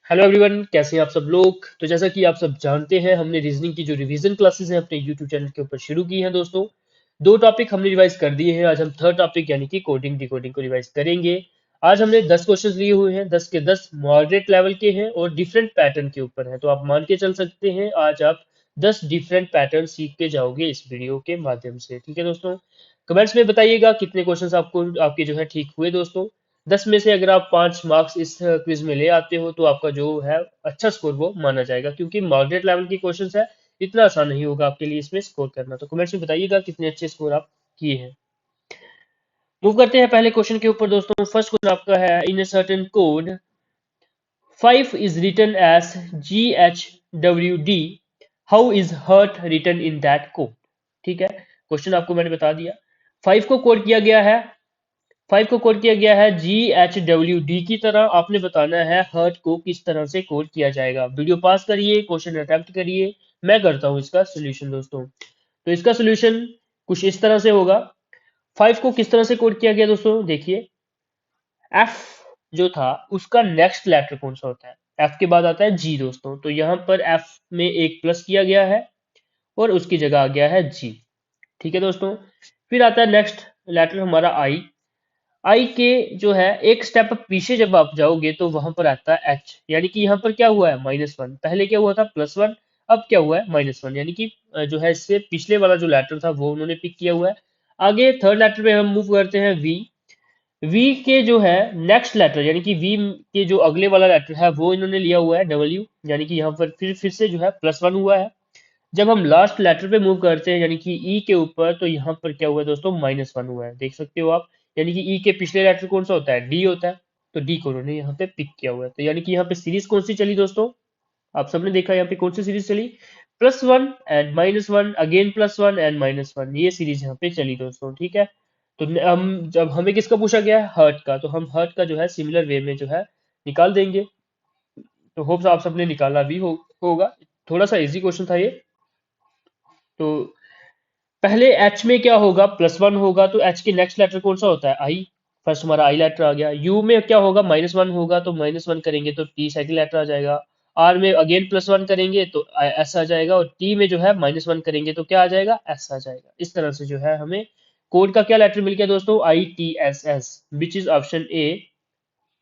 Hello everyone, कैसे हैं आप सब लोग। तो जैसा कि आप सब जानते हैं, हमने रीजनिंग की जो रिवीजन क्लासेस हैं अपने यूट्यूब चैनल के ऊपर शुरू की हैं दोस्तों। दो टॉपिक हमने रिवाइज कर दिए हैं। आज हम थर्ड टॉपिक यानी कि कोडिंग डिकोडिंग को रिवाइज करेंगे। आज हमने 10 क्वेश्चंस लिए हुए हैं, 10 के 10 मॉडरेट लेवल के हैं और डिफरेंट पैटर्न के ऊपर हैं। तो आप मान के चल सकते हैं आज आप 10 डिफरेंट पैटर्न सीख के जाओगे इस वीडियो के माध्यम से। ठीक है दोस्तों, कमेंट्स में बताइएगा कितने क्वेश्चंस आपको आपके जो है ठीक हुए दोस्तों। 10 में से अगर आप 5 मार्क्स इस क्विज में ले आते हो तो आपका जो है अच्छा स्कोर वो माना जाएगा, क्योंकि मॉडरेट लेवल की क्वेश्चंस है, इतना आसान नहीं होगा आपके लिए इसमें स्कोर करना। तो कमेंट्स में बताइएगा कितने अच्छे स्कोर आप किए हैं। मूव करते हैं पहले क्वेश्चन के ऊपर दोस्तों। फर्स्ट क्वेश्चन आपका है, in a certain code 5 is written as GHWD, how is hurt written in that code. ठीक है, क्वेश्चन आपको मैंने बता दिया। 5 को कोड किया गया है, 5 को कोड किया गया है GHWD की तरह। आपने बताना है हर्ट को किस तरह से कोड किया जाएगा। वीडियो पास करिए, क्वेश्चन अटेम्प्ट करिए, मैं करता हूं इसका सोल्यूशन दोस्तों। तो इसका सोल्यूशन कुछ इस तरह से होगा। 5 को किस तरह से कोड किया गया दोस्तों, देखिए। एफ जो था उसका नेक्स्ट लेटर कौन सा होता है, एफ के बाद आता है जी दोस्तों। तो यहाँ पर एफ में एक प्लस किया गया है और उसकी जगह आ गया है जी। ठीक है दोस्तों, फिर आता है नेक्स्ट लेटर हमारा आई। आई के जो है एक स्टेप पीछे जब आप जाओगे तो वहां पर आता है एच, यानी कि यहाँ पर क्या हुआ है -1। पहले क्या हुआ था +1, अब क्या हुआ है -1, यानी कि जो है इससे पिछले वाला जो लेटर था वो उन्होंने पिक किया हुआ है। आगे थर्ड लेटर पे हम मूव करते हैं वी। वी के जो है नेक्स्ट लेटर यानी कि वी के जो अगले वाला लेटर है वो इन्होंने लिया हुआ है डब्ल्यू, यानी कि यहाँ पर फिर से जो है +1 हुआ है। जब हम लास्ट लेटर पे मूव करते हैं यानी कि ई के ऊपर, तो यहाँ पर क्या हुआ है दोस्तों, -1 हुआ है, देख सकते हो आप। यानी कि ई के पिछले लेटर कौन सा होता है, डी होता है। तो डी को उन्होंने यहाँ पे पिक किया हुआ है। तो यानी कि यहाँ पे सीरीज कौन सी चली दोस्तों, आप सबने देखा यहाँ पे कौन सी सीरीज चली, +1 एंड -1 अगेन +1 एंड -1, ये सीरीज यहाँ पे चली दोस्तों। ठीक है, तो हम जब हमें किसका पूछा गया है, हर्ट का, तो हम हर्ट का जो है सिमिलर वे में जो है निकाल देंगे। तो होप्स आप सबने निकाला भी होगा। थोड़ा सा इजी क्वेश्चन था ये। तो पहले एच में क्या होगा, +1 होगा, तो एच के नेक्स्ट लेटर कौन सा होता है, आई। फर्स्ट हमारा आई लेटर आ गया। यू में क्या होगा, -1 होगा, तो -1 करेंगे तो टी सेकंड लेटर आ जाएगा। आर में अगेन +1 करेंगे तो एस आ जाएगा, और टी में जो है -1 करेंगे तो क्या आ जाएगा, एस आ जाएगा। इस तरह से जो है हमें कोड का क्या लेटर मिल गया दोस्तों, ITSS, which is option A,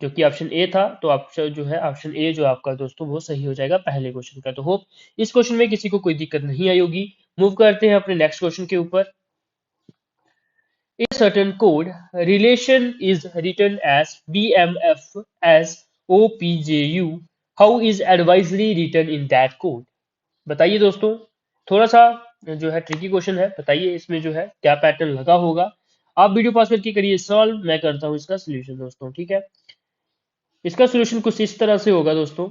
जो कि ऑप्शन ए था। तो ऑप्शन जो है ऑप्शन ए जो आपका दोस्तों वो सही हो जाएगा पहले क्वेश्चन का। तो होप इस क्वेश्चन में किसी को कोई दिक्कत नहीं आई होगी। मूव करते हैं अपने नेक्स्ट क्वेश्चन के ऊपर। In certain code, relation is written as BMF as OPJU. How is advisory written in that code? बताइए दोस्तों, थोड़ा सा जो है ट्रिकी क्वेश्चन है, बताइए इसमें जो है क्या पैटर्न लगा होगा। आप वीडियो पास करके करिए सॉल्व, मैं करता हूँ इसका सोल्यूशन दोस्तों। ठीक है, इसका सोल्यूशन कुछ इस तरह से होगा दोस्तों।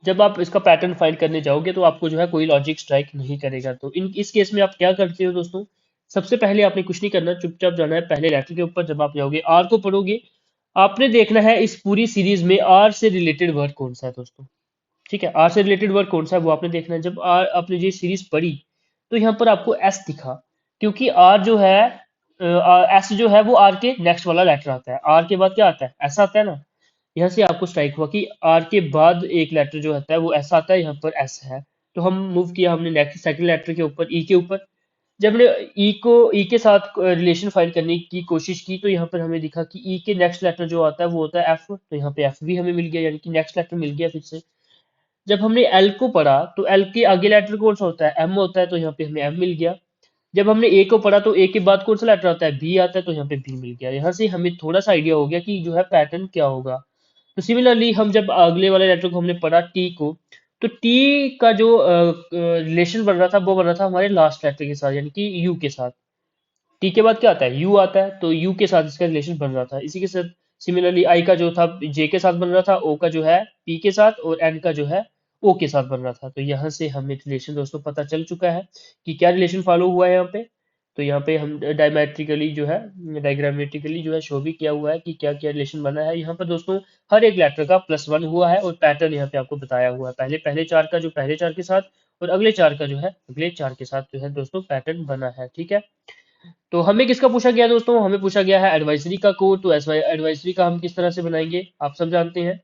जब आप इसका पैटर्न फाइंड करने जाओगे तो आपको जो है कोई लॉजिक स्ट्राइक नहीं करेगा। तो इस केस में आप क्या करते हो दोस्तों, सबसे पहले आपने कुछ नहीं करना, चुपचाप जाना है पहले लेटर के ऊपर। जब आप जाओगे आर को पढ़ोगे, आपने देखना है इस पूरी सीरीज में आर से रिलेटेड वर्ड कौन सा है दोस्तों। ठीक है, आर से रिलेटेड वर्ड कौन सा है वो आपने देखना है। जब आर आपने ये सीरीज पढ़ी तो यहाँ पर आपको एस दिखा, क्योंकि आर जो है एस जो है वो आर के नेक्स्ट वाला लेटर आता है। आर के बाद क्या आता है, एस आता है ना। यहाँ से आपको स्ट्राइक हुआ कि आर के बाद एक लेटर जो आता है वो ऐसा आता है, यहाँ पर एस है। तो हम मूव किया हमने नेक्स्ट सेकंड लेटर के ऊपर, ई के ऊपर। जब हमने ई के साथ रिलेशन फाइंड करने की कोशिश की तो यहाँ पर हमें दिखा कि ई के नेक्स्ट लेटर जो आता है वो होता है एफ। तो यहाँ पे एफ भी हमें मिल गया, यानी कि नेक्स्ट लेटर मिल गया फिर से। जब हमने एल को पढ़ा तो एल के आगे लेटर कौन सा होता है, एम होता है, तो यहाँ पे हमें एम मिल गया। जब हमने ए को पढ़ा तो ए के बाद कौन सा लेटर आता है, बी आता है, तो यहाँ पे बी मिल गया। यहाँ से हमें थोड़ा सा आइडिया हो गया कि जो है पैटर्न क्या होगा। तो सिमिलरली हम जब अगले वाले लेटर को हमने पढ़ा टी को, तो टी का जो रिलेशन बन रहा था वो बन रहा था हमारे लास्ट लेटर के साथ, यानी कि यू के साथ। टी के बाद क्या आता है, यू आता है, तो यू के साथ इसका रिलेशन बन रहा था। इसी के साथ सिमिलरली आई का जो था जे के साथ बन रहा था, ओ का जो है पी के साथ, और एन का जो है ओ के साथ बन रहा था। तो यहाँ से हमें रिलेशन दोस्तों पता चल चुका है कि क्या रिलेशन फॉलो हुआ है यहाँ पे। तो यहाँ पे हम डायमेट्रिकली जो है, डायग्रामेटिकली जो है शो भी किया हुआ है कि क्या क्या रिलेशन बना है यहाँ पर दोस्तों। हर एक लेटर का +1 हुआ है और पैटर्न यहाँ पे आपको बताया हुआ है। पहले पहले चार का जो पहले चार के साथ, और अगले चार का जो है अगले चार के साथ जो है दोस्तों पैटर्न बना है। ठीक है, तो हमें किसका पूछा गया दोस्तों, हमें पूछा गया है एडवाइजरी का कोड। तो एडवाइजरी का हम किस तरह से बनाएंगे आप सब जानते हैं।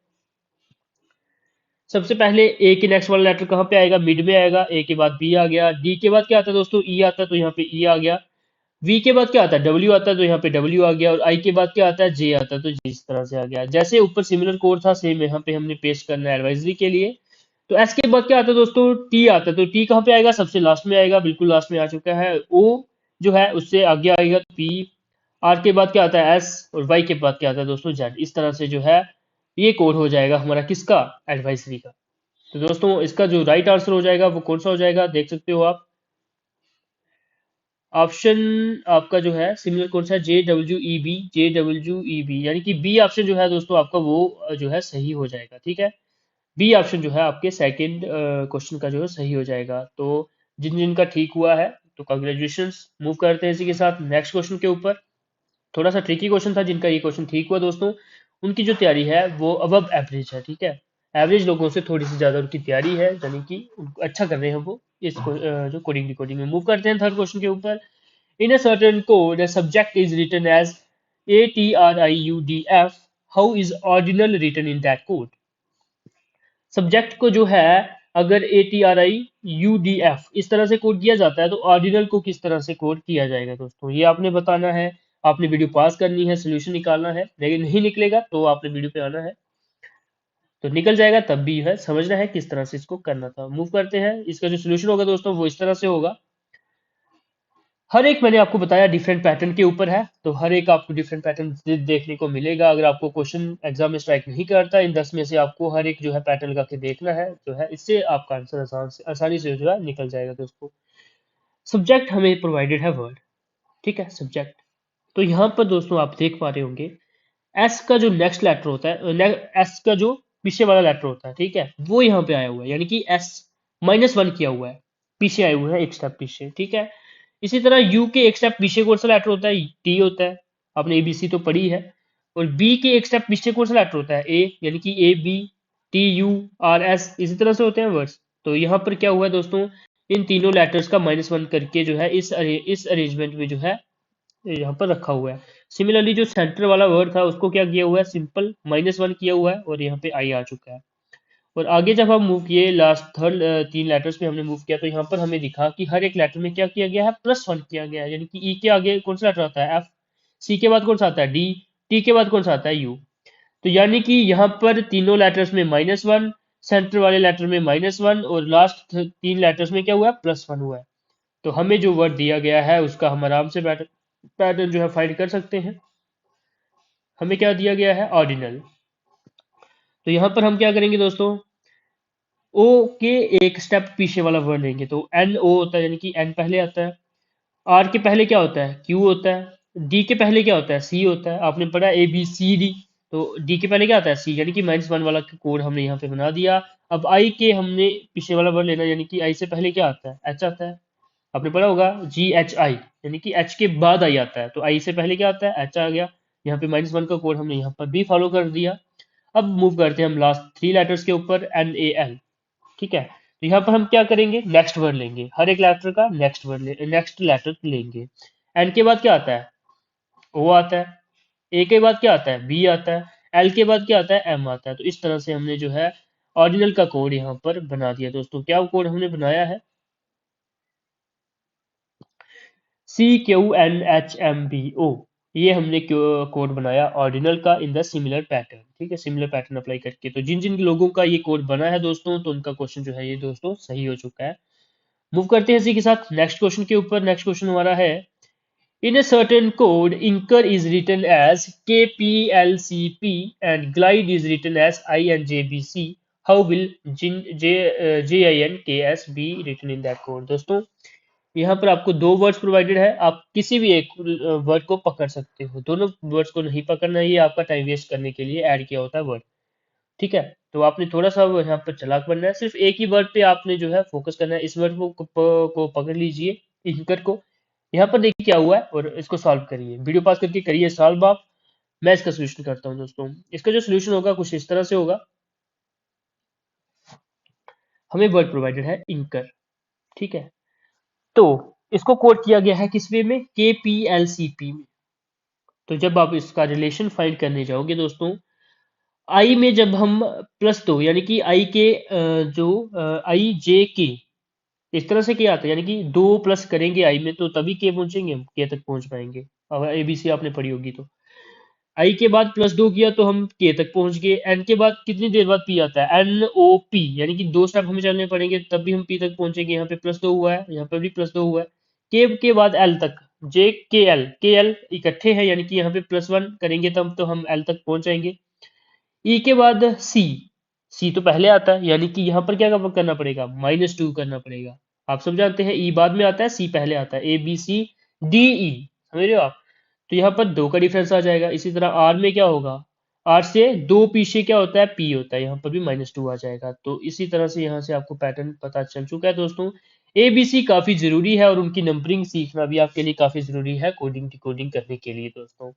सबसे पहले ए के नेक्स्ट वाला लेटर कहाँ पे आएगा, मिड में आएगा। ए के बाद बी आ गया, डी के बाद क्या आता है दोस्तों, ई आता है, तो यहाँ पे ई आ गया। वी के बाद क्या आता है, डब्ल्यू आता है, तो यहाँ पे डब्ल्यू आ गया। और आई के बाद क्या आता है, जे आता है, तो जे इस तरह से आ गया। जैसे ऊपर सिमिलर कोड था, सेम यहाँ पे हमने पेस्ट करना है एडवाइजरी के लिए। तो एस के बाद क्या आता है दोस्तों, टी आता है, तो टी कहाँ पे आएगा, सबसे लास्ट में आएगा, बिल्कुल लास्ट में आ चुका है। ओ जो है उससे आगे आएगा पी। आर के बाद क्या आता है, एस। और वाई के बाद क्या आता है दोस्तों, जेड। इस तरह से जो है ये कोड हो जाएगा हमारा, किसका, एडवाइजरी का। तो दोस्तों इसका जो राइट आंसर हो जाएगा वो कौन सा हो जाएगा, देख सकते हो आप। ऑप्शन आपका जो है सिमिलर कौन सा है, JWEB। JWEB यानी कि बी ऑप्शन जो है दोस्तों आपका वो जो है सही हो जाएगा, ठीक है। बी ऑप्शन जो है आपके सेकंड क्वेश्चन का जो है सही हो जाएगा। तो जिन जिनका ठीक हुआ है तो कंग्रेचुलेशंस। मूव करते हैं इसी के साथ नेक्स्ट क्वेश्चन के ऊपर। थोड़ा सा ट्रिकी क्वेश्चन था, जिनका ये क्वेश्चन ठीक हुआ दोस्तों उनकी जो तैयारी है वो अबव एवरेज है, ठीक है। एवरेज लोगों से थोड़ी सी ज्यादा उनकी तैयारी है, यानी कि अच्छा कर रहे हैं वो इस जो कोडिंग डिकोडिंग में। मूव करते हैं थर्ड क्वेश्चन के ऊपर। In a certain code, a subject is written as ATRIUDF. How is ordinal written in that code? Subject को जो है अगर ATRIUDF इस तरह से कोड किया जाता है, तो ऑर्डिनल को किस तरह से कोड किया जाएगा दोस्तों, ये आपने बताना है। आपने वीडियो पास करनी है, सोल्यूशन निकालना है। लेकिन नहीं निकलेगा तो आपने वीडियो पे आना है, तो निकल जाएगा तब भी है समझना है किस तरह से इसको करना था। मूव करते हैं, इसका जो सोल्यूशन होगा दोस्तों वो इस तरह से होगा। हर एक मैंने आपको बताया डिफरेंट पैटर्न के ऊपर है, तो हर एक आपको डिफरेंट पैटर्न देखने को मिलेगा। अगर आपको क्वेश्चन एग्जाम में स्ट्राइक नहीं करता इन 10 में से, आपको हर एक जो है पैटर्न लगा के देखना है, जो है इससे आपका आंसर आसानी से जो है निकल जाएगा दोस्तों। सब्जेक्ट हमें प्रोवाइडेड है वर्ड, ठीक है, सब्जेक्ट। तो यहाँ पर दोस्तों आप देख पा रहे होंगे एस का जो नेक्स्ट लेटर होता है, एस का जो पीछे वाला लेटर होता है, ठीक है, वो यहाँ पे आया हुआ है, यानी कि एस -1 किया हुआ है, पीछे आए हुए हैं एक स्टेप पीछे, ठीक है। इसी तरह यू के एक स्टेप पीछे कौन सा लेटर होता है, टी होता है, आपने एबीसी तो पढ़ी है। और बी के एक स्टेप पीछे कौन सा लेटर होता है, ए, यानी कि A B, T U, R S, इसी तरह से होते हैं वर्ड्स। तो यहाँ पर क्या हुआ है दोस्तों, इन तीनों लेटर्स का -1 करके जो है इस अरेंजमेंट में जो है यहाँ पर रखा हुआ है। सिमिलरली जो सेंटर वाला वर्ड था उसको क्या किया हुआ है, सिंपल -1 किया हुआ है, और यहाँ पे आई आ चुका है। और आगे जब हम मूव किए लास्ट थर्ड 3 लेटर्स पे हमने मूव किया, तो यहाँ पर हमें दिखा कि हर एक लेटर में क्या किया गया है, +1 किया गया है। यानी कि ई के आगे कौन सा लेटर आता है, एफ। सी के बाद कौन सा आता है, डी। टी के बाद कौन सा आता है, यू। तो यानी कि यहाँ पर तीनों लेटर्स में -1, सेंटर वाले लेटर में -1, और लास्ट 3 लेटर्स में क्या हुआ है, +1 हुआ है। तो हमें जो वर्ड दिया गया है उसका हम आराम से पैटर्न जो है फाइंड कर सकते हैं। हमें क्या दिया गया है, ऑर्डिनल। तो यहाँ पर हम क्या करेंगे दोस्तों, ओ के एक स्टेप पीछे वाला वर्ड लेंगे, तो एन ओ होता है, यानी कि एन पहले आता है। आर के पहले क्या होता है, क्यू होता है। डी के पहले क्या होता है, सी होता है। आपने पढ़ा ABCD, तो डी के पहले क्या आता है, सी, यानी कि -1 वाला कोड हमने यहाँ पे बना दिया। अब आई के हमने पीछे वाला वर्ड लेना, यानी कि आई से पहले क्या आता है, एच आता है। आपने पढ़ा होगा GHI, यानी कि एच के बाद आई आता है, तो आई से पहले क्या आता है, एच आ गया। यहाँ पे -1 का कोड हमने यहाँ पर भी फॉलो कर दिया। अब मूव करते हैं हम लास्ट 3 लेटर्स के ऊपर, NAL, ठीक है। तो यहाँ पर हम क्या करेंगे, नेक्स्ट वर्ड लेंगे, हर एक लेटर का नेक्स्ट लेटर लेंगे। एन के बाद क्या आता है, ओ आता है। ए के बाद क्या आता है, बी आता है। एल के बाद क्या आता है, एम आता है। तो इस तरह से हमने जो है ऑर्डिनल का कोड यहाँ पर बना दिया दोस्तों। क्या कोड हमने बनाया है, CQNHMBO, ये हमने कोड बनाया ऑर्डिनल का इन द सिमिलर पैटर्न, ठीक है, सिमिलर पैटर्न अप्लाई करके। तो जिन जिन लोगों का ये कोड बना है दोस्तों, तो उनका क्वेश्चन जो है ये दोस्तों सही हो चुका है। मूव करते हैं इसी के साथ नेक्स्ट क्वेश्चन के ऊपर। नेक्स्ट क्वेश्चन हमारा है, इन a certain code anchor is written as KPLCP and glide is written as INJBC. How will JINKS be written in that code? दोस्तों यहाँ पर आपको 2 वर्ड्स प्रोवाइडेड है, आप किसी भी एक वर्ड को पकड़ सकते हो, दोनों वर्ड्स को नहीं पकड़ना, ये आपका टाइम वेस्ट करने के लिए ऐड किया होता है वर्ड, ठीक है। तो आपने थोड़ा सा यहाँ पर चालाक बनना है, सिर्फ एक ही वर्ड पे आपने जो है फोकस करना है। इस वर्ड को पकड़ लीजिए, इंकर को। यहाँ पर देखिए क्या हुआ है, और इसको सॉल्व करिए, वीडियो पास करके करिए सॉल्व आप। मैं इसका सोल्यूशन करता हूँ दोस्तों। इसका जो सोल्यूशन होगा कुछ इस तरह से होगा। हमें वर्ड प्रोवाइडेड है इंकर, ठीक है। तो इसको कोड किया गया है किस वे में, KPLCP में। तो जब आप इसका रिलेशन फाइंड करने जाओगे दोस्तों, आई में जब हम +2 यानी कि आई के जो आई जे के इस तरह से क्या आता है, यानी कि 2 प्लस करेंगे आई में तो तभी के पहुंचेंगे, हम के तक पहुंच पाएंगे। अब एबीसी आपने पढ़ी होगी तो आई के बाद +2 किया तो हम के तक पहुंच गए। एन के बाद कितनी देर बाद पी आता है, एन ओ पी, यानी कि 2 स्टेप हमें चलने पड़ेंगे तब भी हम पी तक पहुंचेंगे। यहाँ पे +2 हुआ है, यहाँ पे भी +2 हुआ है। के बाद एल तक, जे के एल इकट्ठे हैं, यानी कि यहाँ पे +1 करेंगे तब तो हम एल तक पहुंच जाएंगे। ई के बाद सी, सी तो पहले आता है, यानी कि यहाँ पर क्या करना पड़ेगा, -2 करना पड़ेगा। आप सब जानते हैं ई बाद में आता है, सी पहले आता है, A B C D E, समझ रहे हो आप। तो यहाँ पर 2 का डिफरेंस आ जाएगा। इसी तरह आर में क्या होगा, आर से 2 पीछे क्या होता है, पी होता है, यहाँ पर भी -2 आ जाएगा। तो इसी तरह से यहाँ से आपको पैटर्न पता चल चुका है दोस्तों। ए बी सी काफी जरूरी है और उनकी नंबरिंग सीखना भी आपके लिए काफी जरूरी है कोडिंग डिकोडिंग करने के लिए दोस्तों।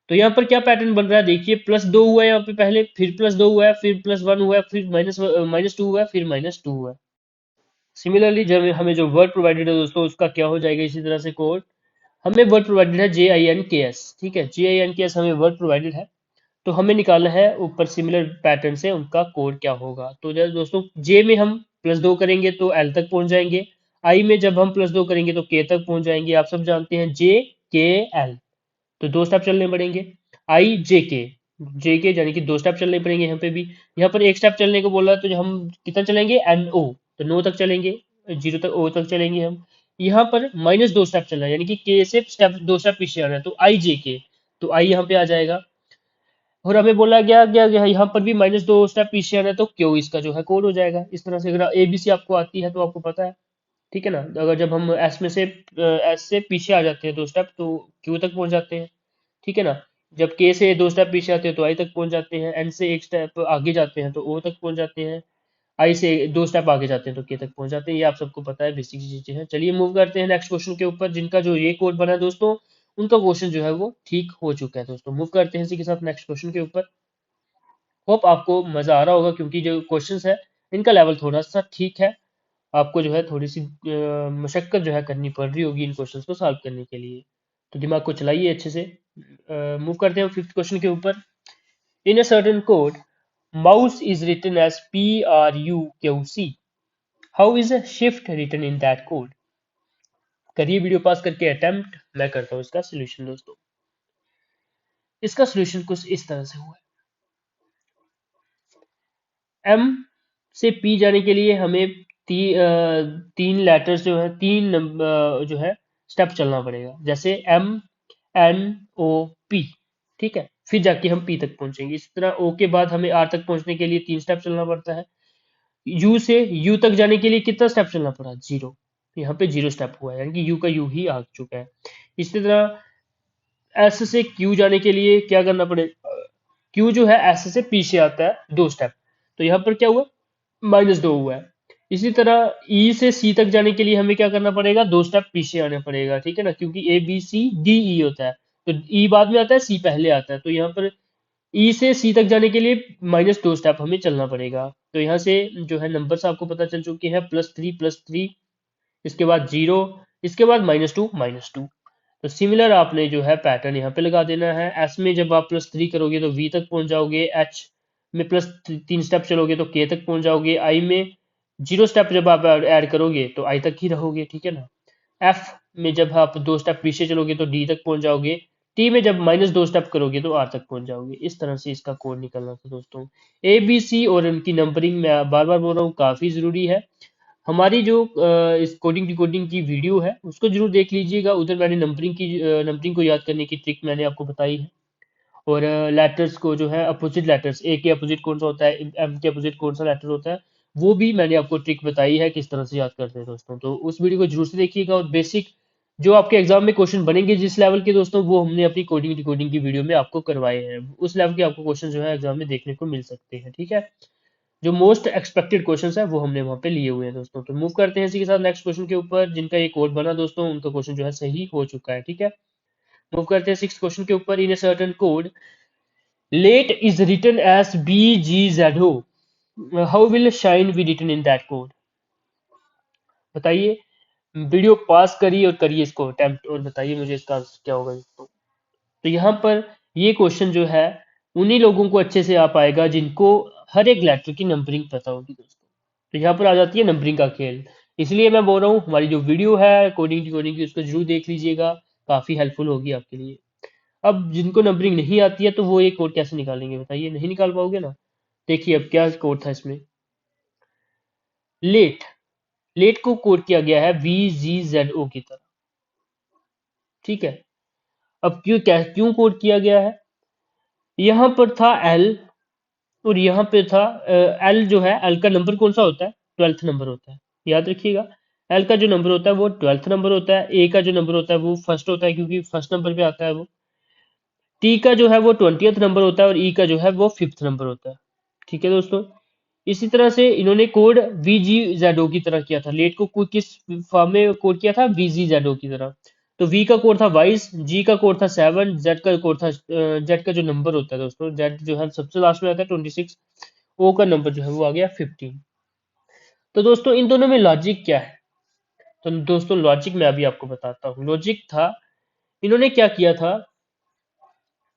तो यहाँ पर क्या पैटर्न बन रहा है देखिए, +2 हुआ है यहाँ पे पहले, फिर +2 हुआ है, फिर +1 हुआ है, फिर -2 हुआ है, फिर -2 हुआ है। सिमिलरली जब हमें जो वर्ड प्रोवाइडेड है दोस्तों उसका क्या हो जाएगा इसी तरह से कोड। हमें वर्ड प्रोवाइडेड है JINKS, ठीक है, JINKS हमें वर्ड प्रोवाइडेड है। तो हमें निकालना है ऊपर सिमिलर पैटर्न से उनका कोड क्या होगा। तो जब दोस्तों जे में हम +2 करेंगे तो एल तक पहुंच जाएंगे। आई में जब हम +2 करेंगे तो के तक पहुंच जाएंगे। आप सब जानते हैं JKL, तो 2 स्टेप चलने पड़ेंगे। जे के यानी कि 2 स्टेप चलने पड़ेंगे यहाँ पे भी। यहाँ पर 1 स्टेप चलने को बोला है तो हम कितना चलेंगे, NO, तो 9 तक चलेंगे, 0 तक O तक चलेंगे हम। यहाँ पर -2 स्टेप चलना है, यानी कि के से स्टेप 2 स्टेप पीछे आना है, तो IJK, तो आई यहाँ पे आ जाएगा। और हमें बोला गया गया गया यहाँ पर भी -2 स्टेप पीछे आना है, तो क्यू इसका जो है कोड हो जाएगा। इस तरह से अगर ABC आपको आती है तो आपको पता है, ठीक है ना। अगर जब हम एस में से एस से पीछे आ जाते हैं 2 स्टेप तो क्यू तक पहुंच जाते हैं, ठीक है ना। जब के से 2 स्टेप पीछे आते हैं तो आई तक पहुंच जाते हैं, एन से 1 स्टेप आगे जाते हैं तो ओ तक पहुंच जाते हैं, आई से 2 स्टेप आगे जाते हैं तो के तक पहुंच जाते हैं। ये आप सबको पता है, बेसिक चीजें हैं। चलिए मूव करते हैं नेक्स्ट क्वेश्चन के ऊपर, जिनका जो ये कोड बना है दोस्तों उनका क्वेश्चन जो है वो ठीक हो चुका है दोस्तों। मूव करते हैं इसी के साथ नेक्स्ट क्वेश्चन के ऊपर। होप आपको मजा आ रहा होगा क्योंकि जो क्वेश्चंस है इनका लेवल थोड़ा सा ठीक है। आपको जो है थोड़ी सी मशक्कत जो है करनी पड़ रही होगी इन क्वेश्चंस को सॉल्व करने के लिए, तो दिमाग को चलाइए अच्छे से। मूव करते हैं फिफ्थ क्वेश्चन के ऊपर। In a certain code mouse is written as PRUQC, how is a shift written in that code. करिए वीडियो पास करके अटेम्प्ट, मैं करता हूँ इसका सोल्यूशन दोस्तों। इसका सोल्यूशन कुछ इस तरह से हुआ है। M से P जाने के लिए हमें 3 लेटर्स जो है, 3 नंबर जो है स्टेप चलना पड़ेगा, जैसे MNOP, ठीक है, फिर जाके हम P तक पहुंचेंगे। इसी तरह O के बाद हमें R तक पहुंचने के लिए 3 स्टेप चलना पड़ता है। U से U तक जाने के लिए कितना स्टेप चलना पड़ा, 0, यहाँ पे 0 स्टेप हुआ है, यानी कि U का U ही आ चुका है। इसी तरह S से Q जाने के लिए क्या करना पड़ेगा, Q जो है S से पीछे आता है 2 स्टेप, तो यहाँ पर क्या हुआ, -2 हुआ है। इसी तरह E से C तक जाने के लिए हमें क्या करना पड़ेगा, 2 स्टेप पीछे आना पड़ेगा, ठीक है ना, क्योंकि ABCDE होता है, तो E बाद में आता है, C पहले आता है, तो यहाँ पर E से C तक जाने के लिए -2 स्टेप हमें चलना पड़ेगा। तो यहाँ से जो है नंबर्स आपको पता चल चुके हैं, +3, इसके बाद 0, इसके बाद -2, -2। तो सिमिलर आपने जो है पैटर्न यहाँ पे लगा देना है। एस में जब आप +3 करोगे तो वी तक पहुंच जाओगे, एच में +3 स्टेप चलोगे तो के तक पहुंच जाओगे, आई में 0 स्टेप जब आप ऐड करोगे तो आई तक ही रहोगे, ठीक है ना। एफ में जब आप 2 स्टेप पीछे चलोगे तो डी तक पहुंच जाओगे, टी में जब -2 स्टेप करोगे तो आर तक पहुंच जाओगे। इस तरह से इसका कोड निकलना था दोस्तों। ए बी सी और इनकी नंबरिंग मैं बार बार बोल रहा हूँ काफी जरूरी है। हमारी जो इस कोडिंग डिकोडिंग की वीडियो है उसको जरूर देख लीजिएगा, उधर मैंने नंबरिंग को याद करने की ट्रिक मैंने आपको बताई है। और लेटर्स को जो है अपोजिट लेटर्स, ए के अपोजिट कौन सा होता है, एम के अपोजिट कौन सा लेटर होता है, वो भी मैंने आपको ट्रिक बताई है किस तरह से याद करते हैं दोस्तों। तो उस वीडियो को जरूर से देखिएगा। और बेसिक जो आपके एग्जाम में क्वेश्चन बनेंगे जिस लेवल के दोस्तों, वो हमने अपनी कोडिंग डिकोडिंग की वीडियो में आपको करवाए हैं, उस लेवल के आपको क्वेश्चन जो है एग्जाम में देखने को मिल सकते हैं, ठीक है। जो मोस्ट एक्सपेक्टेड क्वेश्चंस है वो हमने वहां पे लिए हुए हैं दोस्तों। तो मूव करते हैं इसी के साथ नेक्स्ट क्वेश्चन के ऊपर, जिनका ये कोड बना दोस्तों उनका क्वेश्चन जो है सही हो चुका है, ठीक है। मूव करते हैं सिक्स क्वेश्चन के ऊपर। In a certain code late is written as BGZO, how will shine be written in that code. बताइए, वीडियो पास करिए और करिए इसको अटेम्प्ट और बताइए मुझे इसका आंसर क्या होगा दोस्तों। तो यहाँ पर ये क्वेश्चन जो है उन्हीं लोगों को अच्छे से आ पाएगा जिनको हर एक लेटर की नंबरिंग पता होगी दोस्तों। तो यहाँ पर आ जाती है नंबरिंग का खेल। इसलिए मैं बोल रहा हूँ हमारी जो वीडियो है कोडिंग डिकोडिंग की उसको जरूर देख लीजिएगा, काफी हेल्पफुल होगी आपके लिए। अब जिनको नंबरिंग नहीं आती है तो वो ये कोड कैसे निकालेंगे बताइए, नहीं निकाल पाओगे ना। देखिए अब क्या कोड था इसमें। लेट, लेट को कोड किया गया है VGZO की तरह, ठीक है। अब क्यों कोड किया गया है, यहाँ पर था L और यहाँ पे था L जो है, L का नंबर कौन सा होता है, 12th नंबर होता है, याद रखिएगा। L का जो नंबर होता है वो 12th नंबर होता है, A का जो नंबर होता है वो फर्स्ट होता है क्योंकि फर्स्ट नंबर पे आता है वो, T का जो है वो 20th नंबर होता है और E का जो है वो 5th नंबर होता है, ठीक है दोस्तों। इसी तरह से इन्होंने कोड VGZO की तरह किया था, लेट को किस फॉर्म में कोड किया था, VGZO की तरह। तो V का कोड था 22, G का कोड था 7, Z का कोड था Z का जो नंबर होता है दोस्तों, Z जो है सबसे लास्ट में आता है 26, O का नंबर जो है वो आ गया 15। तो दोस्तों इन दोनों में लॉजिक क्या है, तो दोस्तों लॉजिक मैं अभी आपको बताता हूँ। लॉजिक था, इन्होंने क्या किया था,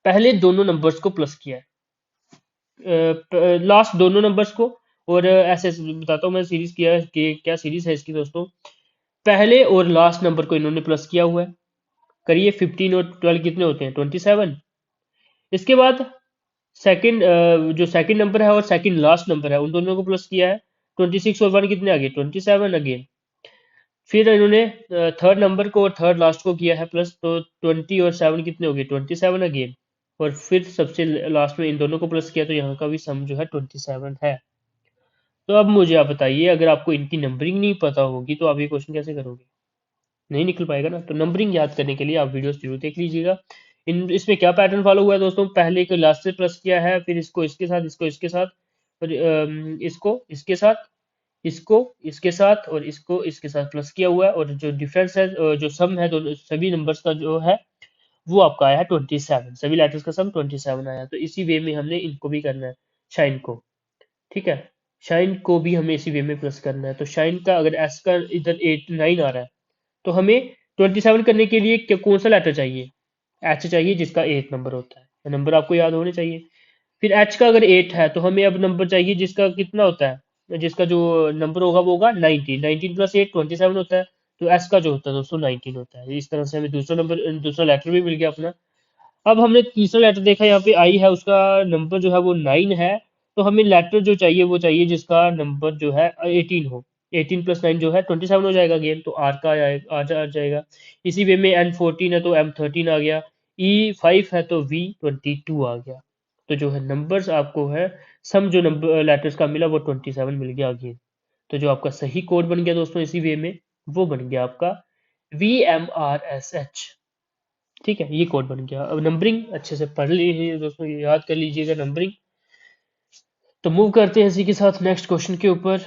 पहले दोनों नंबर्स को प्लस किया है, लास्ट दोनों नंबर्स को, और ऐसे बताता हूँ मैं सीरीज किया है कि क्या सीरीज है इसकी दोस्तों। पहले और लास्ट नंबर को इन्होंने प्लस किया हुआ है, करिए 15 और 12 कितने होते हैं 27। इसके बाद सेकंड जो सेकंड नंबर है और सेकंड लास्ट नंबर है उन दोनों को प्लस किया है, 26 और 1 कितने आ गए 27 अगेन। फिर इन्होंने थर्ड नंबर को और थर्ड लास्ट को किया है प्लस, तो 20 और 7 कितने हो गए 27 अगेन। और फिर सबसे लास्ट में इन दोनों को प्लस किया तो यहाँ का भी सम जो है 27 है। तो अब मुझे आप बताइए, अगर आपको इनकी नंबरिंग नहीं पता होगी तो आप ये क्वेश्चन कैसे करोगे, नहीं निकल पाएगा ना। तो नंबरिंग याद करने के लिए आप वीडियोस जरूर देख लीजिएगा। इन इसमें क्या पैटर्न फॉलो हुआ है दोस्तों, पहले को लास्ट से प्लस किया है, फिर इसको इसके साथ, इसको इसके साथ, और इसको इसके साथ, इसको इसके साथ और इसको इसके साथ प्लस किया हुआ है। और जो डिफरेंस है जो सम है दोनों सभी नंबर्स का जो है वो आपका आया है 27, सभी लेटर्स का सम 27 आया। तो इसी वे में हमने इनको भी करना है, शाइन को, ठीक है। शाइन को भी हमें इसी वे में प्लस करना है। तो शाइन का अगर एस का इधर 8 9 आ रहा है तो हमें 27 करने के लिए कौन सा लेटर चाहिए, एच चाहिए जिसका 8 नंबर होता है, नंबर आपको याद होने चाहिए। फिर एच का अगर 8 है तो हमें अब नंबर चाहिए जिसका कितना होता है, जिसका जो नंबर होगा वो होगा 19, 19 प्लस 8 27 होता है। तो एस का जो होता है दोस्तों 19 होता है। इस तरह से हमें दूसरा नंबर दूसरा लेटर भी मिल गया अपना। अब हमने तीसरा लेटर देखा, यहाँ पे आई है, उसका नंबर जो है वो 9 है। तो हमें लेटर जो चाहिए वो चाहिए जिसका नंबर जो है 18 हो, 18 प्लस 9 जो है 27 हो जाएगा गेम, तो आर का आ जाएगा। इसी वे में N14 है तो M13 आ गया, E5 है तो V22 आ गया। तो जो है नंबर्स आपको है, सम जो नंबर लेटर्स का मिला वो 27 मिल गया अगेन। तो जो आपका सही कोड बन गया दोस्तों इसी वे में, वो बन गया आपका VMRSH, ठीक है, ये कोड बन गया। अब नंबरिंग अच्छे से पढ़ लीजिए दोस्तों, ये याद कर लीजिएगा नंबरिंग। तो मूव करते हैं इसी के साथ नेक्स्ट क्वेश्चन के ऊपर।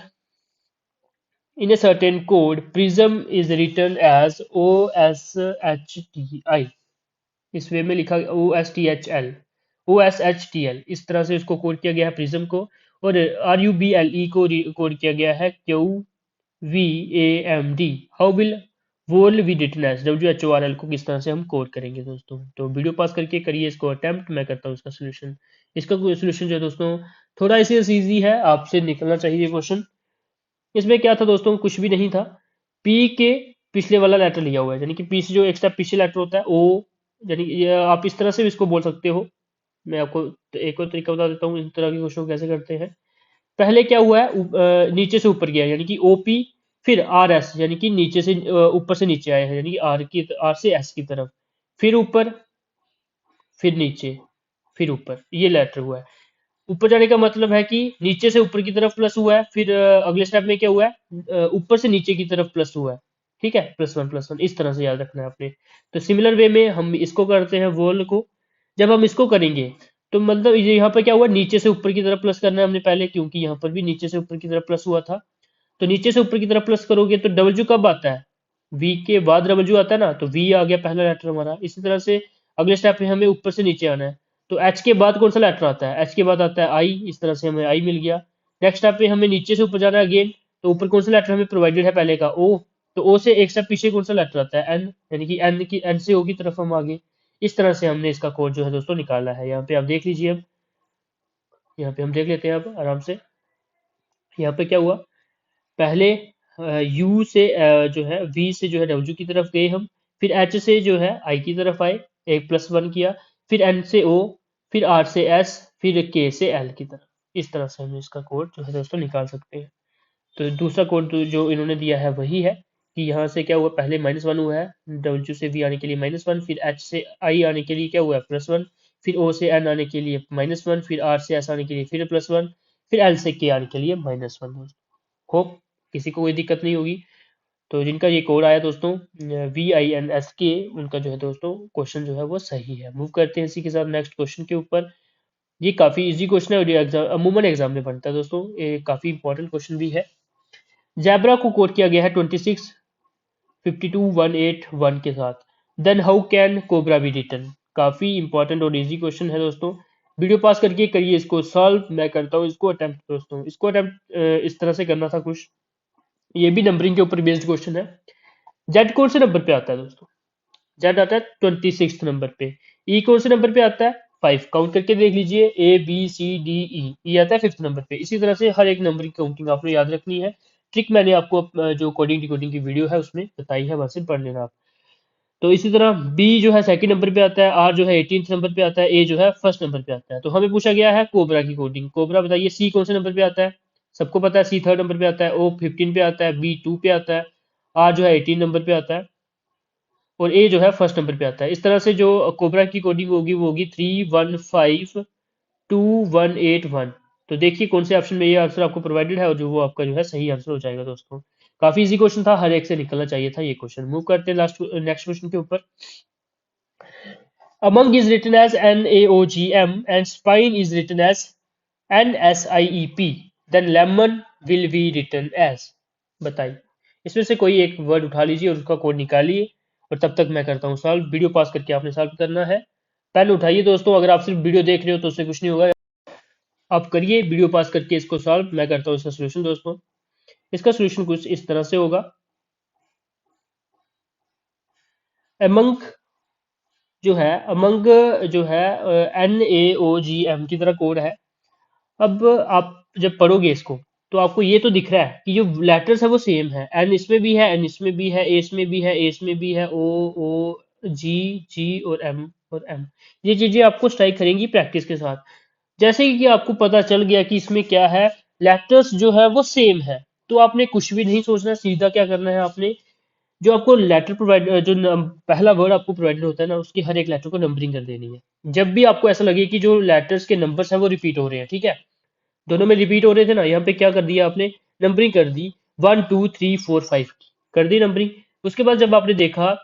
In a certain code prism is written as OSHTI, इस वे में लिखा OSTHL इस तरह से इसको कोड किया गया है प्रिज्म को। और RUBLE को कोड किया गया है QVAMD। How will whorl be written as, WHORL को किस तरह से हम कोड करेंगे दोस्तों। तो वीडियो पास करके करिए इसको अटेम्प्ट, मैं करता हूँ इसका सोल्यूशन। इसका सोल्यूशन जो है दोस्तों थोड़ा इसे ईजी है, आपसे निकलना चाहिए क्वेश्चन। इसमें क्या था दोस्तों, कुछ भी नहीं था। पी के पिछले वाला लेटर लिया हुआ है, यानी कि पी से जो एक स्टेप पीछे लेटर होता है ओ, यानी आप इस तरह से भी इसको बोल सकते हो। मैं आपको एक और तरीका बता देता हूँ इस तरह के क्वेश्चन को कैसे करते हैं। पहले क्या हुआ है, नीचे से ऊपर गया यानी कि OP, फिर RS यानी कि नीचे से ऊपर से नीचे आया है, यानी कि आर से एस की तरफ, फिर ऊपर, फिर नीचे, फिर ऊपर, ये लेटर हुआ है। ऊपर जाने का मतलब है कि नीचे से ऊपर की तरफ प्लस हुआ है, फिर अगले स्टेप में क्या हुआ है, ऊपर से नीचे की तरफ प्लस हुआ है, ठीक है, +1 +1 इस तरह से याद रखना है आपने। तो सिमिलर वे में हम इसको करते हैं वोल को। जब हम इसको करेंगे तो मतलब ये यहाँ पर क्या हुआ, नीचे से ऊपर की तरफ प्लस करना है हमने पहले, क्योंकि यहाँ पर भी नीचे से ऊपर की तरफ प्लस हुआ था। तो नीचे से ऊपर की तरफ प्लस करोगे तो डबल कब आता है, वी के बाद डबल आता है ना, तो वी आ गया पहला लेटर हमारा। इसी तरह से अगले स्टेप में हमें ऊपर से नीचे आना है, तो एच के बाद कौन सा लेटर आता है, एच के बाद आता है आई, इस तरह से हमें आई मिल गया। नेक्स्ट स्टेप पे हमें नीचे से ऊपर जाना है अगेन, तो ऊपर कौन सा लेटर हमें प्रोवाइडेड है पहले का ओ, तो ओ से एक स्टेप पीछे कौन सा लेटर आता है एन, यानी कि एन से ओ की तरफ हम आगे। इस तरह से हमने इसका कोड जो है दोस्तों निकाला है, यहाँ पे आप देख लीजिए। अब यहाँ पे हम देख लेते हैं अब आराम से। यहाँ पे क्या हुआ, पहले यू से जो है वी से जो है डब्ल्यू की तरफ गए हम, फिर एच से जो है आई की तरफ आए, एक प्लस वन किया, फिर एन से ओ, फिर आर से एस, फिर के से एल की तरफ। इस तरह से हम इसका कोड जो है दोस्तों निकाल सकते हैं। तो दूसरा कोड जो इन्होंने दिया है वही है कि यहाँ से क्या हुआ, पहले माइनस वन हुआ है डब्ल्यू से वी आने के लिए माइनस वन, फिर एच से आई आने के लिए क्या हुआ है प्लस वन, फिर ओ से एन आने के लिए माइनस वन, फिर आर से एस आने के लिए फिर प्लस वन, फिर एल से के आने के लिए माइनस वन। होप किसी को कोई दिक्कत नहीं होगी। तो जिनका ये कोड आया दोस्तों VINSK, उनका जो है दोस्तों क्वेश्चन जो है वो सही है। मूव करते हैं इसी के साथ नेक्स्ट क्वेश्चन के ऊपर। ये काफी इजी क्वेश्चन है और ये एग्जाम अमूमन एग्जाम में बनता है दोस्तों, ये काफी इंपॉर्टेंट क्वेश्चन भी है। जैबरा को कोड किया गया है 26 52 181 के साथ, then how can cobra be written. काफी इंपॉर्टेंट और इजी क्वेश्चन है दोस्तों। वीडियो पास करके करिए इसको सॉल्व, मैं करता हूँ इसको अटेम्प्ट दोस्तों। इसको अटेम्प्ट इस तरह से करना था कुछ, ये भी नंबरिंग के ऊपर बेस्ड क्वेश्चन है। जेड कौन से नंबर पे आता है दोस्तों, जेड आता है 26 नंबर पे। ई कौन से नंबर पे आता है 5, काउंट करके देख लीजिए ABCDE, ई आता है 5th नंबर पे। इसी तरह से हर एक नंबर की काउंटिंग आपने याद रखनी है। ट्रिक मैंने आपको जो कोडिंग डिकोडिंग की वीडियो है उसमें बताई है, वहां से पढ़ लेना आप। तो इसी तरह बी जो है सेकंड नंबर पे आता है, आर जो है 18th नंबर पे आता है, ए जो है फर्स्ट नंबर पे आता है। तो हमें पूछा गया है कोबरा की कोडिंग। कोबरा बताइए सी कौन से नंबर पे आता है, सबको पता है सी थर्ड नंबर पे आता है, ओ 15 पे आता है, बी 2 पे आता है, आर जो है 18 नंबर पे आता है, और ए जो है फर्स्ट नंबर पे आता है। इस तरह से जो कोबरा की कोडिंग होगी वो होगी 3152 181। तो देखिए कौन से ऑप्शन में ये आंसर आपको प्रोवाइडेड है और जो वो आपका जो है सही आंसर हो जाएगा दोस्तों। काफी इजी क्वेश्चन था, हर एक से निकलना चाहिए था ये क्वेश्चन। मूव करते हैं लास्ट नेक्स्ट क्वेश्चन के ऊपर। Among is written as NAOGM and spine is written as NSIEP. Then lemon will be written as। बताइए इसमें से कोई एक वर्ड उठा लीजिए और उसका कोड निकालिए, और तब तक मैं करता हूँ सॉल्व। वीडियो पास करके आपने सॉल्व करना है। पेन उठाइए दोस्तों, अगर आप सिर्फ वीडियो देख रहे हो तो उससे कुछ नहीं होगा, आप करिए वीडियो पास करके इसको सॉल्व। मैं करता हूँ इसका सोल्यूशन दोस्तों। इसका सोल्यूशन कुछ इस तरह से होगा। अमंग जो है NAOGM की तरह कोड है। अब आप जब पढ़ोगे इसको तो आपको ये तो दिख रहा है कि जो लेटर्स है वो सेम है, एन इसमें भी है, एन इसमें भी है, ए इसमें भी है, ए इसमें भी है, ओ जी जी और एम। ये चीजें आपको स्ट्राइक करेंगी प्रैक्टिस के साथ। जैसे कि आपको पता चल गया कि इसमें क्या है, लेटर्स जो है वो सेम है, तो आपने कुछ भी नहीं सोचना, सीधा क्या करना है आपने, जो आपको लेटर प्रोवाइड पहला वर्ड आपको प्रोवाइडेड होता है ना, उसकी हर एक लेटर को नंबरिंग कर देनी है। जब भी आपको ऐसा लगे कि जो लेटर्स के नंबर्स हैं वो रिपीट हो रहे हैं, ठीक है, दोनों में रिपीट हो रहे थे ना, यहाँ पे क्या कर दिया आपने, नंबरिंग कर दी 1 2 3 4 5 की कर दी नंबरिंग। उसके बाद जब आपने देखा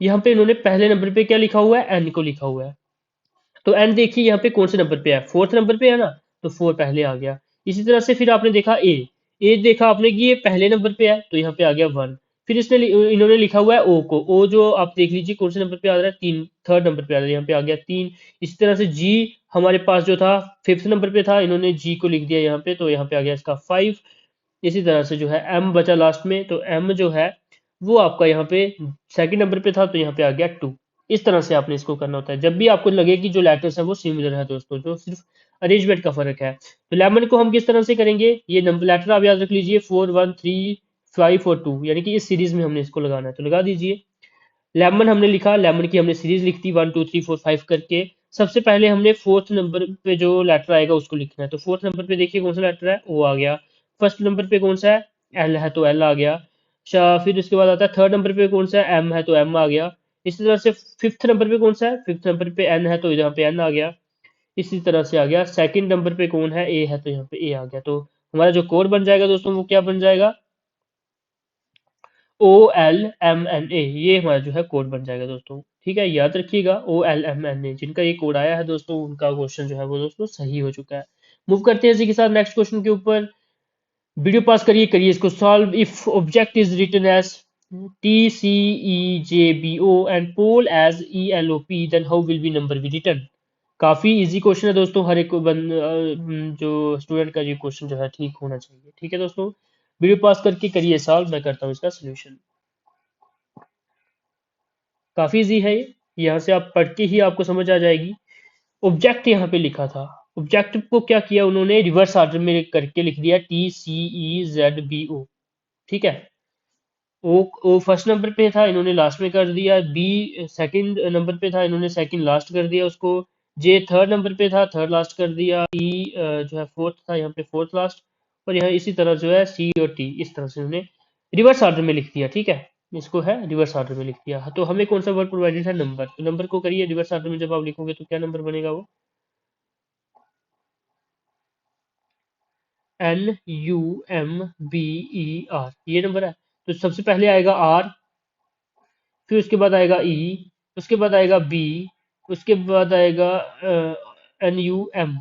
यहाँ पे इन्होंने पहले नंबर पे क्या लिखा हुआ है, एन को लिखा हुआ है, तो एन देखिए यहाँ पे कौन से नंबर पे है, फोर्थ नंबर पे है ना, तो फोर पहले आ गया। इसी तरह से फिर आपने देखा ए देखा आपने कि ये पहले नंबर पे है, तो यहाँ पे आ गया वन। फिर इसने इन्होंने लिखा हुआ है ओ को, ओ जो आप देख लीजिए कौन से नंबर पे आ रहा है, तीन, थर्ड नंबर पे आ रहा है, यहाँ पे आ गया तीन। इसी तरह से जी हमारे पास जो था फिफ्थ नंबर पे था, इन्होंने जी को लिख दिया यहाँ पे, तो यहाँ पे आ गया इसका फाइव। इसी तरह से जो है एम बचा लास्ट में, तो एम जो है वो आपका यहाँ पे सेकंड नंबर पे था, तो यहाँ पे आ गया टू। इस तरह से आपने इसको करना होता है जब भी आपको लगे कि जो लेटर्स है वो सिमिलर है दोस्तों, जो सिर्फ अरेंजमेंट का फर्क है। तो लेमन को हम किस तरह से करेंगे, ये नंबर लेटर आप याद रख लीजिए 4 1 3 5 और 2, यानी कि इस सीरीज में हमने इसको लगाना है, तो लगा दीजिए। लेमन हमने लिखा, लेमन की हमने सीरीज लिख दी 1 2 3 4 5 करके। सबसे पहले हमने फोर्थ नंबर पे जो लेटर आएगा उसको लिखना है, तो फोर्थ नंबर पे देखिए कौन सा लेटर है, ओ आ गया। फर्स्ट नंबर पे कौन सा है, एल है, तो एल आ गया। फिर उसके बाद आता है थर्ड नंबर पे कौन सा है, एम है, तो एम आ गया। इसी तरह से फिफ्थ नंबर पे कौन सा है, फिफ्थ नंबर पे एन है, तो यहाँ पे एन आ गया। इसी तरह से आ गया सेकंड नंबर पे कौन है, ए है, तो यहाँ पे ए आ गया। तो हमारा जो कोड बन जाएगा दोस्तों वो क्या बन जाएगा, OLMNA, ये हमारा जो है कोड बन जाएगा दोस्तों। ठीक है, याद रखिएगा OLMNA। जिनका ये कोड आया है दोस्तों उनका क्वेश्चन जो है वो दोस्तों सही हो चुका है। मूव करते हैं इसी के साथ नेक्स्ट क्वेश्चन के ऊपर। वीडियो पास करिए करिए इसको solve. If object is written as TCEJBO and pole as ELOP, then how will be number B written. काफी इजी क्वेश्चन है दोस्तों, हर एक जो स्टूडेंट का ये क्वेश्चन जो है ठीक होना चाहिए। ठीक है दोस्तों, वीडियो पास करके करिए सॉल्व, मैं करता हूँ इसका सोल्यूशन। काफी इजी है ये, यहाँ से आप पढ़ के ही आपको समझ आ जाएगी। ऑब्जेक्ट यहाँ पे लिखा था, ऑब्जेक्टिव को क्या किया उन्होंने, रिवर्स ऑर्डर में करके लिख दिया TCEZBO। ठीक है, ओ फर्स्ट नंबर पे था, इन्होंने लास्ट में कर दिया। बी सेकंड नंबर पे था, इन्होंने सेकंड लास्ट कर दिया उसको। जे थर्ड नंबर पे था, थर्ड लास्ट कर दिया। ई जो है फोर्थ था, यहाँ पे फोर्थ लास्ट। और यहाँ इसी तरह जो है सी और टी इस तरह से उन्होंने रिवर्स ऑर्डर में लिख दिया। ठीक है, इसको है रिवर्स ऑर्डर में लिख दिया। तो हमें कौन सा वर्ड प्रोवाइडेड है, नंबर। तो नंबर को करिए रिवर्स ऑर्डर में, जब आप लिखोगे तो क्या नंबर बनेगा वो, NUMBER, ये नंबर है। तो सबसे पहले आएगा आर, फिर उसके बाद आएगा ई, उसके बाद आएगा बी, उसके बाद आएगा NUM,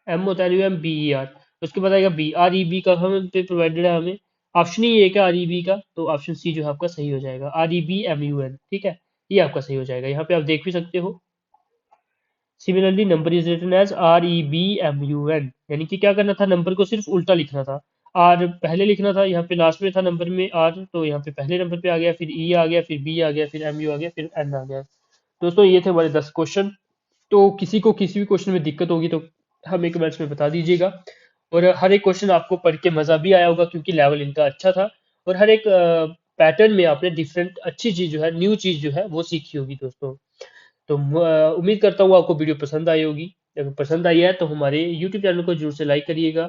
एम होता है NUMBER। उसके बाद आएगा बी, REB का हमें पे प्रोवाइडेड है हमें। ऑप्शन ही एक है REB का, तो ऑप्शन सी जो है आपका सही हो जाएगा, REBMUN। ठीक है, ये आपका सही हो जाएगा। यहाँ पे आप देख भी सकते हो, similarly number is written as REBMUN, यानी कि क्या करना था, नंबर को सिर्फ उल्टा लिखना था। आर पहले लिखना था, यहाँ पे लास्ट में था नंबर में आर, तो यहाँ पे पहले नंबर पे आ गया, फिर ई आ गया, फिर बी आ गया, फिर MU आ गया, फिर एन आ गया। दोस्तों ये थे हमारे 10 क्वेश्चन। तो किसी को किसी भी क्वेश्चन में दिक्कत होगी तो हमें कमेंट्स में बता दीजिएगा। और हर एक क्वेश्चन आपको पढ़ के मजा भी आया होगा, क्योंकि लेवल इनका अच्छा था। और हर एक पैटर्न में आपने डिफरेंट अच्छी चीज जो है, न्यू चीज जो है वो सीखी होगी दोस्तों। तो उम्मीद करता हूँ आपको वीडियो पसंद आई होगी। अगर पसंद आई है तो हमारे YouTube चैनल को जरूर से लाइक करिएगा,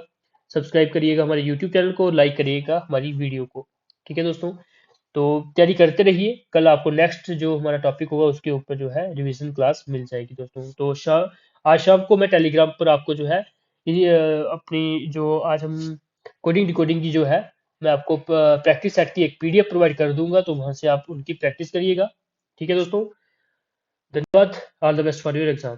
सब्सक्राइब करिएगा हमारे YouTube चैनल को, लाइक करिएगा हमारी वीडियो को। ठीक है दोस्तों, तो तैयारी करते रहिए। कल आपको नेक्स्ट जो हमारा टॉपिक होगा उसके ऊपर जो है रिवीजन क्लास मिल जाएगी दोस्तों। तो आज शाम को मैं टेलीग्राम पर आपको जो है अपनी जो आज हम कोडिंग डिकोडिंग की जो है, मैं आपको प्रैक्टिस सेट की एक PDF प्रोवाइड कर दूंगा, तो वहां से आप उनकी प्रैक्टिस करिएगा। ठीक है दोस्तों, धन्यवाद। All the best for your exam.